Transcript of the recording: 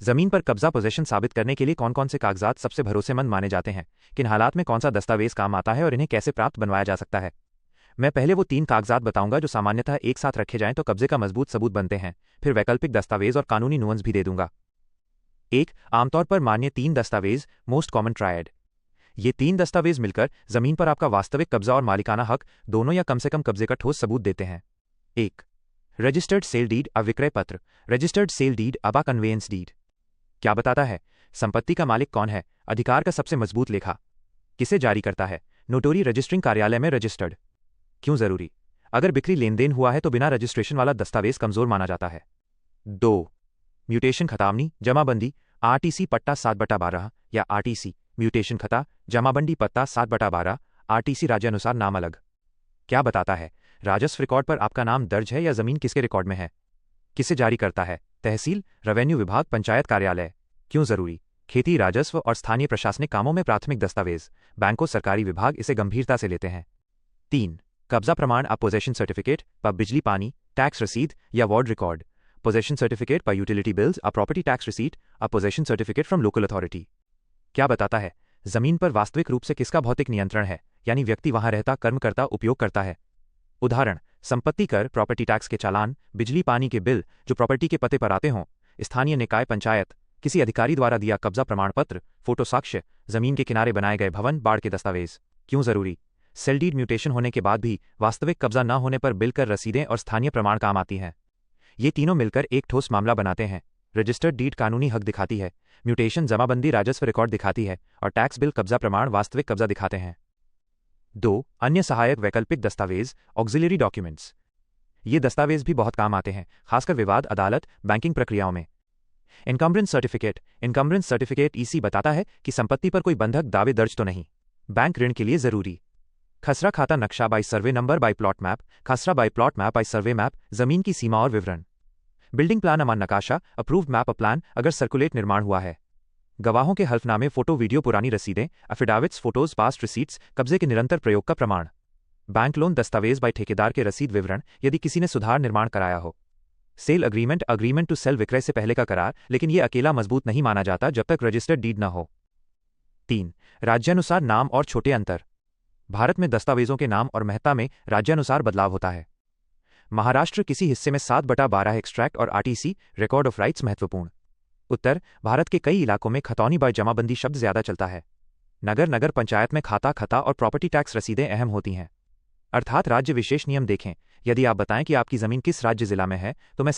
जमीन पर कब्जा पोजेशन साबित करने के लिए कौन कौन से कागजात सबसे भरोसेमंद माने जाते हैं, किन हालात में कौन सा दस्तावेज काम आता है और इन्हें कैसे प्राप्त बनवाया जा सकता है। मैं पहले वो 3 कागजात बताऊंगा जो सामान्यतः एक साथ रखे जाएं तो कब्जे का मजबूत सबूत बनते हैं, फिर वैकल्पिक दस्तावेज और कानूनी नुअंस भी दे दूंगा। 1. आमतौर पर मान्य 3 दस्तावेज, मोस्ट कॉमन ट्रायड। ये 3 दस्तावेज मिलकर जमीन पर आपका वास्तविक कब्जा और मालिकाना हक दोनों या कम से कम कब्जे का ठोस सबूत देते हैं। 1. रजिस्टर्ड सेल डीड, अविक्रय पत्र। रजिस्टर्ड सेल डीड, अबा कन्वेयंस डीड क्या बताता है? संपत्ति का मालिक कौन है, अधिकार का सबसे मजबूत लेखा, किसे जारी करता है, नोटरी रजिस्ट्रिंग कार्यालय में रजिस्टर्ड। क्यों जरूरी? अगर बिक्री लेनदेन हुआ है तो बिना रजिस्ट्रेशन वाला दस्तावेज कमजोर माना जाता है। 2. म्यूटेशन खतावनी, जमाबंदी, आरटीसी पट्टा 7/12 या आरटीसी म्यूटेशन खता, जमाबंदी पत्ता 7/12, आरटीसी राज्यानुसार नाम अलग। क्या बताता है? राजस्व रिकॉर्ड पर आपका नाम दर्ज है या जमीन किसके रिकॉर्ड में है, किसे जारी करता है, तहसील, रेवेन्यू विभाग, पंचायत कार्यालय। क्यों जरूरी? खेती, राजस्व और स्थानीय प्रशासनिक कामों में प्राथमिक दस्तावेज, बैंकों, सरकारी विभाग इसे गंभीरता से लेते हैं। 3. कब्जा प्रमाण, अ पोजेशन सर्टिफिकेट, पर बिजली पानी, टैक्स रसीद या वार्ड रिकॉर्ड। पोजेशन सर्टिफिकेट पर utility bills, a property tax receipt, a possession certificate from local authority. क्या बताता है? जमीन पर वास्तविक रूप से किसका भौतिक नियंत्रण है, यानी व्यक्ति वहां रहता, कर्म करता, उपयोग करता है। उदाहरण, संपत्ति कर, प्रॉपर्टी टैक्स के चालान, बिजली पानी के बिल जो प्रॉपर्टी के पते पर आते हों, स्थानीय निकाय, पंचायत, किसी अधिकारी द्वारा दिया कब्जा प्रमाण पत्र, फोटो साक्ष्य, जमीन के किनारे बनाए गए भवन, बाढ़ के दस्तावेज। क्यों जरूरी? सेल डीड म्यूटेशन होने के बाद भी वास्तविक कब्जा न होने पर बिल कर रसीदें और स्थानीय प्रमाण काम आती हैं। ये तीनों मिलकर एक ठोस मामला बनाते हैं। रजिस्टर्ड डीड कानूनी हक दिखाती है, म्यूटेशन जमाबंदी राजस्व रिकॉर्ड दिखाती है और टैक्स बिल कब्जा प्रमाण वास्तविक कब्जा दिखाते हैं। 2. अन्य सहायक वैकल्पिक दस्तावेज, ऑक्सिलरी डॉक्यूमेंट्स। ये दस्तावेज भी बहुत काम आते हैं, खासकर विवाद, अदालत, बैंकिंग प्रक्रियाओं में। इनकम्ब्रेंस सर्टिफिकेट। इनकम्ब्रेंस सर्टिफिकेट ईसी बताता है कि संपत्ति पर कोई बंधक दावे दर्ज तो नहीं। बैंक ऋण के लिए जरूरी। खसरा खाता नक्शा by survey number by plot map, खसरा by plot map by survey map, जमीन की सीमा और विवरण। बिल्डिंग प्लान, अमान नकाशा, अप्रूव्ड मैप, अ प्लान अगर सर्कुलेट निर्माण हुआ है। गवाहों के हल्फनामे, फोटो वीडियो, पुरानी रसीदें, एफिडाविट्स, फोटोज, पास्ट रिसीट्स, कब्जे के निरंतर प्रयोग का प्रमाण। बैंक लोन दस्तावेज बाई ठेकेदार के रसीद विवरण, यदि किसी ने सुधार निर्माण कराया हो। Sale agreement, agreement to sale, विक्रय से पहले का करार, लेकिन यह अकेला मजबूत नहीं माना जाता जब तक रजिस्टर्ड डीड न हो। 3. राज्यानुसार नाम और छोटे अंतर। भारत में दस्तावेजों के नाम और महत्ता में राज्यानुसार बदलाव होता है। महाराष्ट्र किसी हिस्से में 7/12 एक्सट्रैक्ट और आरटीसी रिकॉर्ड ऑफ राइट्स महत्वपूर्ण। उत्तर भारत के कई इलाकों में खतौनी बाय जमाबंदी शब्द ज्यादा चलता है। नगर, नगर पंचायत में खाता, खता और प्रॉपर्टी टैक्स रसीदें अहम होती हैं। अर्थात राज्य विशेष नियम देखें। यदि आप बताएं कि आपकी जमीन किस राज्य जिला में है तो मैं